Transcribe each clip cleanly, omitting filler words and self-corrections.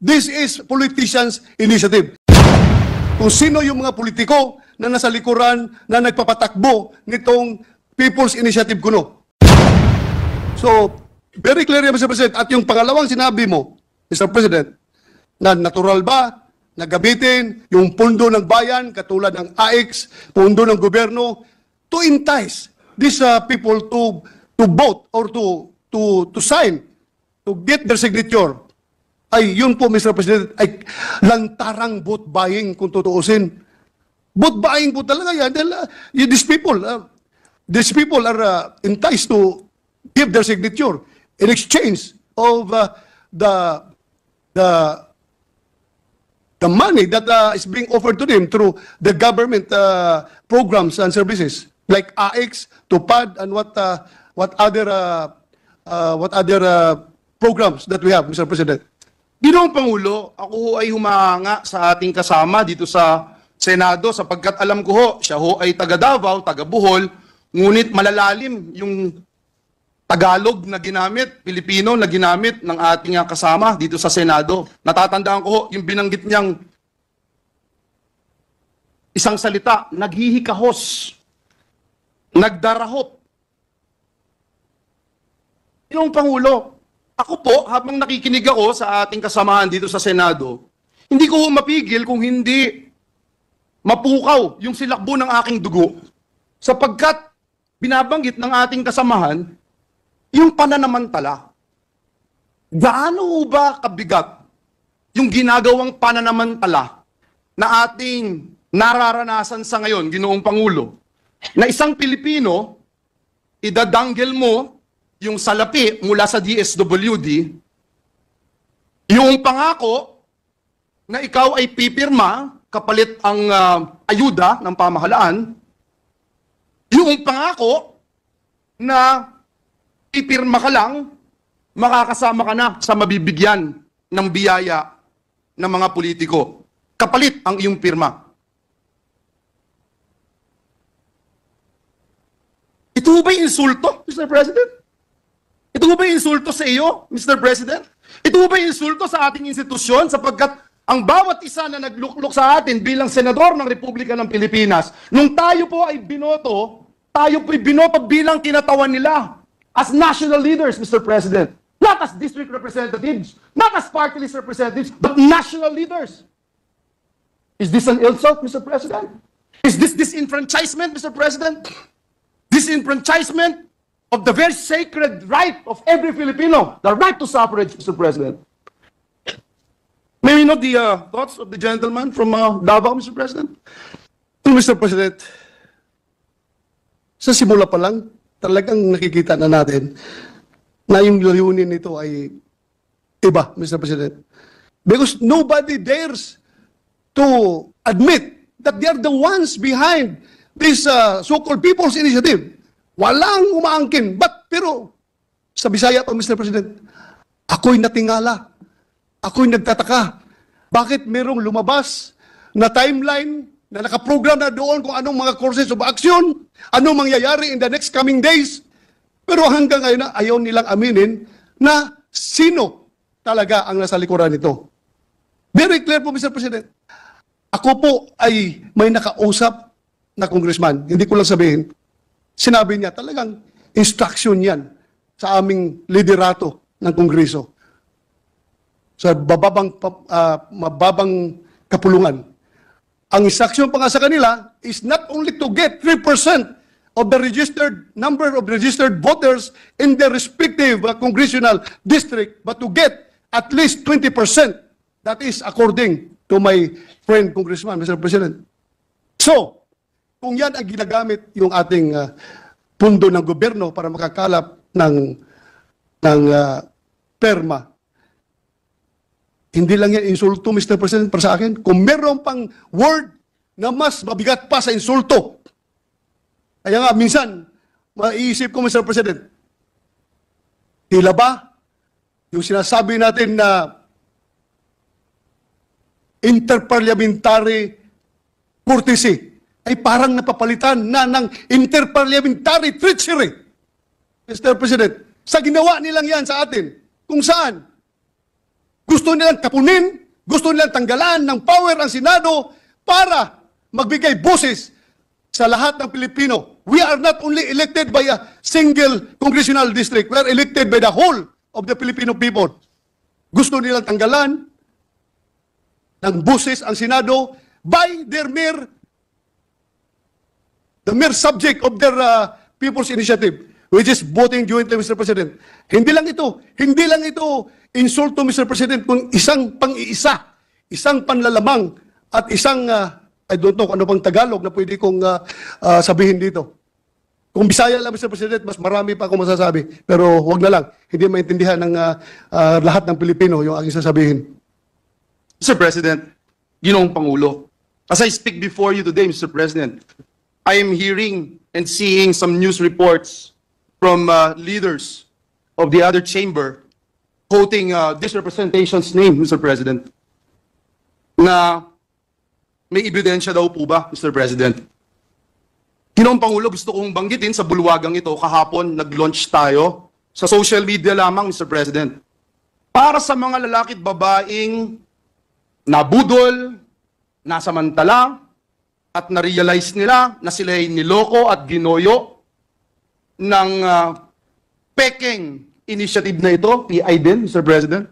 This is politicians' initiative. Kung sino yung mga politiko na nasa likuran na nagpapatakbo nitong People's Initiative kuno. So, very clear yan, Mr. President. At yung pangalawang sinabi mo, Mr. President, na natural ba na gamitin yung pondo ng bayan, katulad ng AIX, pondo ng gobyerno, to entice these people to vote or to sign, to get their signature. Ay, yun po, Mr. President, ay lantarang vote buying kung tutuusin. Vote buying po talaga yan. These people are enticed to give their signature in exchange of the money that is being offered to them through the government programs and services like AIX, TUPAD, and what other programs that we have, Mr. President. Ginoong Pangulo, ako ho ay humanga sa ating kasama dito sa Senado sapagkat alam ko ho, siya ho ay taga Davao, taga Bohol, ngunit malalalim yung Tagalog na ginamit, Pilipino na ginamit ng ating kasama dito sa Senado. Natatandaan ko ho, yung binanggit niyang isang salita, naghihikahos, nagdarahop. Ginoong Pangulo, ako po, habang nakikinig ako sa ating kasamahan dito sa Senado, hindi ko mapigil kung hindi mapukaw yung silakbo ng aking dugo sapagkat binabanggit ng ating kasamahan yung pananamantala. Gaano ba kabigat yung ginagawang pananamantala na ating nararanasan sa ngayon, Ginoong Pangulo, na isang Pilipino, idadanggel mo yung salapi mula sa DSWD, yung pangako na ikaw ay pipirma kapalit ang ayuda ng pamahalaan, yung pangako na pipirma ka lang, makakasama ka na sa mabibigyan ng biyaya ng mga politiko, kapalit ang iyong pirma. Ito ba yung insulto, Mr. President? Ito ba yung insulto sa iyo, Mr. President? Ito ba yung insulto sa ating institusyon sapagkat ang bawat isa na nagluklok sa atin bilang senador ng Republika ng Pilipinas, nung tayo po ay binoto bilang kinatawan nila as national leaders, Mr. President. Not as district representatives, not as party list representatives, but national leaders. Is this an insult, Mr. President? Is this disenfranchisement, Mr. President? Disenfranchisement of the very sacred right of every Filipino, the right to suffrage, Mr. President. May we know the thoughts of the gentleman from Davao, Mr. President? Mr. President, sa simula pa lang, talagang nakikita na natin na yung layunin nito ay iba, Mr. President. Because nobody dares to admit that they are the ones behind this so-called People's Initiative. Walang umaangkin. Pero sa Bisaya pa, Mr. President, ako'y natingala. Ako'y nagtataka. Bakit merong lumabas na timeline na nakaprogram na doon kung anong mga courses of action, anong mangyayari in the next coming days. Pero hanggang ngayon na ayaw nilang aminin na sino talaga ang nasa likuran nito. Very clear po, Mr. President. Ako po ay may nakausap na congressman. Hindi ko lang sabihin. Sinabi niya talagang instruction yan sa aming liderato ng Kongreso. Sa mababang kapulungan. Ang instruction pa nga sa kanila is not only to get 3% of the number of registered voters in their respective congressional district, but to get at least 20%. That is according to my friend Congressman, Mr. President. So, kung yan ang ginagamit yung ating pundo ng gobyerno para makakalap ng perma, hindi lang yan insulto, Mr. President, para sa akin. Kung meron pang word na mas mabigat pa sa insulto, kaya nga, minsan, maiisip ko, Mr. President, tila ba yung sinasabi natin na interparliamentary courtesy ay parang napapalitan na ng interparliamentary treachery. Mr. President, sa ginawa nilang yan sa atin, kung saan Gusto nilang kapunin, gusto nilang tanggalan ng power ang Senado para magbigay boses sa lahat ng Pilipino. We are not only elected by a single congressional district, we are elected by the whole of the Filipino people. Gusto nilang tanggalan ng boses ang Senado by the mere subject of their people's initiative, which is voting jointly, Mr. President. Hindi lang ito insulto, Mr. President, kung isang pang-iisa, isang panlalamang, at isang, I don't know kung ano pang Tagalog na pwede kong sabihin dito. Kung Bisaya lang, Mr. President, mas marami pa akong masasabi. Pero wag na lang, hindi maintindihan ng lahat ng Pilipino yung aking sasabihin. Mr. President, Ginoong Pangulo, as I speak before you today, Mr. President, I am hearing and seeing some news reports from leaders of the other chamber quoting this representation's name, Mr. President, na may ebidensya daw po ba, Mr. President? Ginoong Pangulo, gusto kong banggitin sa bulwagang ito, kahapon nag-launch tayo sa social media lamang, Mr. President. Para sa mga lalaki at babaeng nabudol, nasamantala, at na-realize nila na sila ay niloko at ginoyo ng peking initiative na ito, PI din, Mr. President.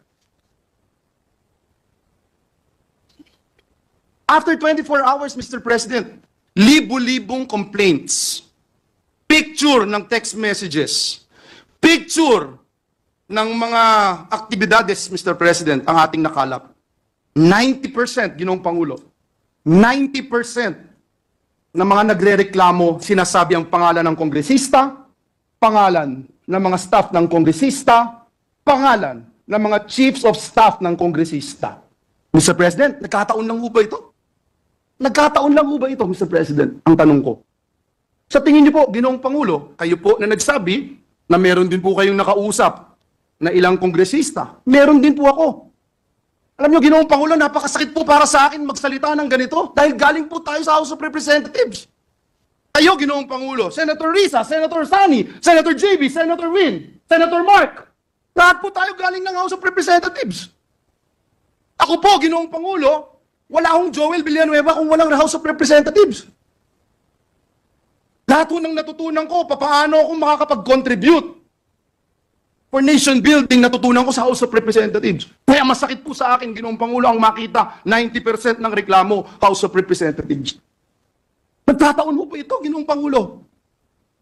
After 24 hours, Mr. President, libo-libong complaints, picture ng text messages, picture ng mga aktibidades, Mr. President, ang ating nakalap. 90%, Ginoong Pangulo, 90% ng mga nagre-reklamo, sinasabi ang pangalan ng kongresista, pangalan ng mga staff ng kongresista, pangalan ng mga chiefs of staff ng kongresista. Mr. President, nagkataon lang ho ba ito? Nagkataon lang ho ba ito, Mr. President? Ang tanong ko. Sa tingin niyo po, Ginoong Pangulo, kayo po na nagsabi na meron din po kayong nakausap na ilang kongresista. Meron din po ako. Alam niyo, Ginoong Pangulo, napakasakit po para sa akin magsalita ng ganito dahil galing po tayo sa House of Representatives. Kayo, Ginoong Pangulo, Senator Risa, Senator Sani, Senator JB, Senator Win, Senator Mark, lahat po tayo galing ng House of Representatives. Ako po, Ginoong Pangulo, wala akong Joel Villanueva kung walang House of Representatives. Lahat po ng natutunan ko, paano ako makakapag-contribute for nation building, natutunan ko sa House of Representatives. Kaya masakit po sa akin, Ginoong Pangulo, ang makita 90% ng reklamo, House of Representatives. Nagtataon mo po ito, Ginoong Pangulo.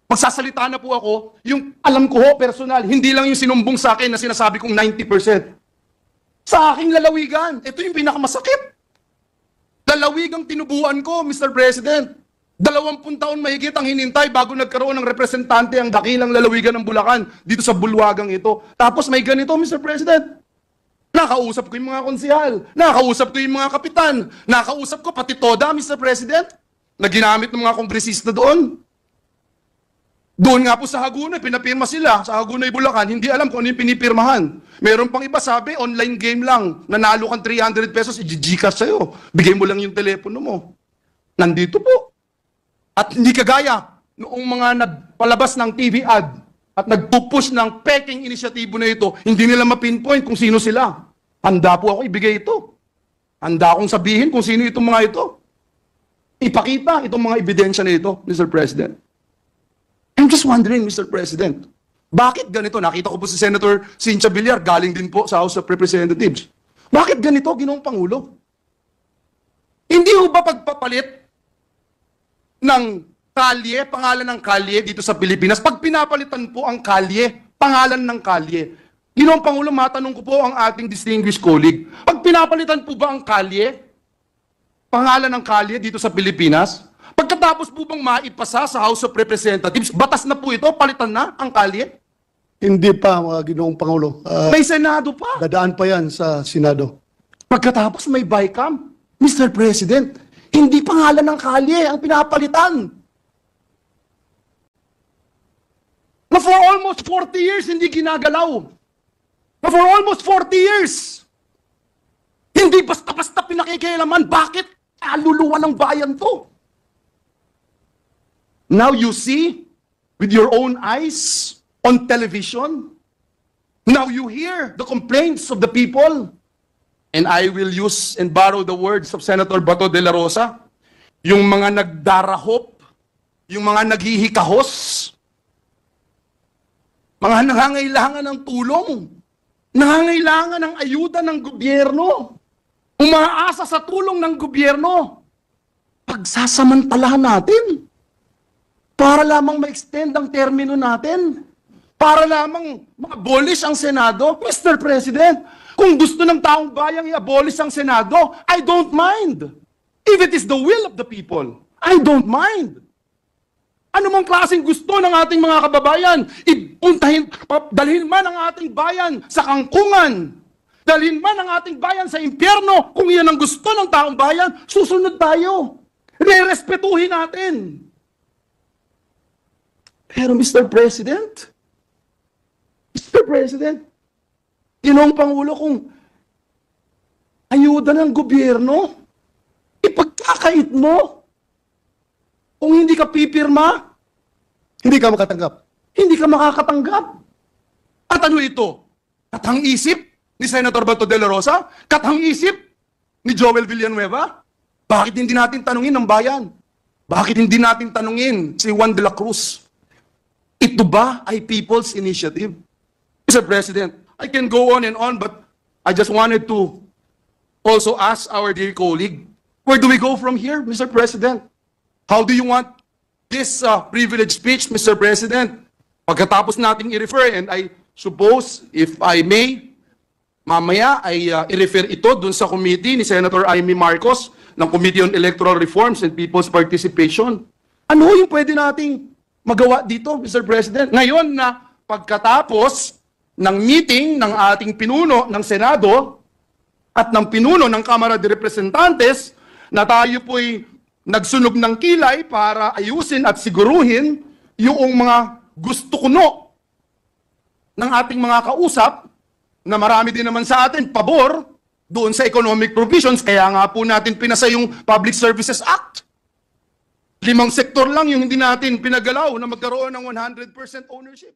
Magsasalita na po ako, yung alam ko ho, personal, hindi lang yung sinumbong sa akin na sinasabi kong 90%. Sa aking lalawigan, ito yung pinakamasakit. Lalawigang tinubuan ko, Mr. President. 20 taon mahigit ang hinintay bago nagkaroon ng representante ang dakilang lalawigan ng Bulacan dito sa bulwagang ito. Tapos may ganito, Mr. President. Nakausap ko yung mga konsihal, nakausap ko yung mga kapitan, nakausap ko pati toda, Mr. President, na ginamit ng mga kongresista doon. Doon nga po sa Hagunay, pinapirma sila. Sa Hagunay, Bulacan, hindi alam kung ano yung pinipirmahan. Meron pang iba sabi, online game lang. Nanalo kang 300 pesos, i-Gcash sa'yo. Bigay mo lang yung telepono mo. Nandito po. At hindi kagaya noong mga nagpalabas ng TV ad at nagpupush ng peking inisyatibo na ito, hindi nila mapinpoint kung sino sila. Handa po ako ibigay ito. Handa akong sabihin kung sino itong mga ito. Ipakita itong mga ebidensya na ito, Mr. President. I'm just wondering, Mr. President, bakit ganito? Nakita ko po si Senator Cynthia Villar, galing din po sa House of Representatives. Bakit ganito, Ginoong Pangulo? Hindi ho ba pagpapalit ng kalye, pangalan ng kalye dito sa Pilipinas, pag pinapalitan po ang kalye, pangalan ng kalye, Ginoong Pangulo, matanong ko po ang ating distinguished colleague, pag pinapalitan po ba ang kalye, pangalan ng kalye dito sa Pilipinas, pagkatapos po bang maipasa sa House of Representatives, batas na po ito, palitan na ang kalye? Hindi pa, Ginoong Pangulo. May Senado pa. Dadaan pa yan sa Senado. Pagkatapos may BICAM, Mr. President, hindi pangalan ng kalye ang pinapalitan. Na for almost 40 years, hindi ginagalaw. Na for almost 40 years, hindi basta-basta pinakikialaman. Bakit? Kaluluwa ng bayan to. Now you see, with your own eyes, on television, now you hear the complaints of the people. and I will use and borrow the words of Senator Bato de la Rosa, yung mga nagdarahop, yung mga naghihikahos, mga nangangailangan ng tulong, nangangailangan ng ayuda ng gobyerno, umaasa sa tulong ng gobyerno, pagsasamantalahan natin para lamang ma-extend ang termino natin, para lamang ma-abolish ang Senado. Mr. President, kung gusto ng taong bayang i-abolish ang Senado, I don't mind. If it is the will of the people, I don't mind. Ano mang klaseng gusto ng ating mga kababayan, dalhin man ang ating bayan sa kangkungan, dalhin man ang ating bayan sa impyerno, kung iyan ang gusto ng taong bayan, susunod tayo. Re-respetuhin natin. Pero Mr. President, Ginoong Pangulo, kung ayuda ng gobyerno, ipagkakait mo. Kung hindi ka pipirma, Hindi ka makatanggap. hindi ka makakatanggap. At ano ito? Katang-isip ni Senator Bato de la Rosa? Katang-isip ni Joel Villanueva? Bakit hindi natin tanungin ng bayan? Bakit hindi natin tanungin si Juan de la Cruz? Ito ba ay people's initiative? Mr. President, I can go on and on, but I just wanted to also ask our dear colleague, where do we go from here, Mr. President? How do you want this privileged speech, Mr. President? Pagkatapos nating i-refer, and I suppose, if I may, mamaya ay i-refer ito dun sa committee ni Senator Amy Marcos ng Committee on Electoral Reforms and People's Participation. Ano yung pwede nating magawa dito, Mr. President? Ngayon na pagkatapos ng meeting ng ating pinuno ng Senado at ng pinuno ng Kamara de Representantes na tayo po'y nagsunog ng kilay para ayusin at siguruhin yung mga gusto kuno ng ating mga kausap na marami din naman sa atin pabor doon sa economic provisions, kaya nga po natin pinasa yung Public Services Act. 5 sektor lang yung hindi natin pinagalaw na magkaroon ng 100% ownership.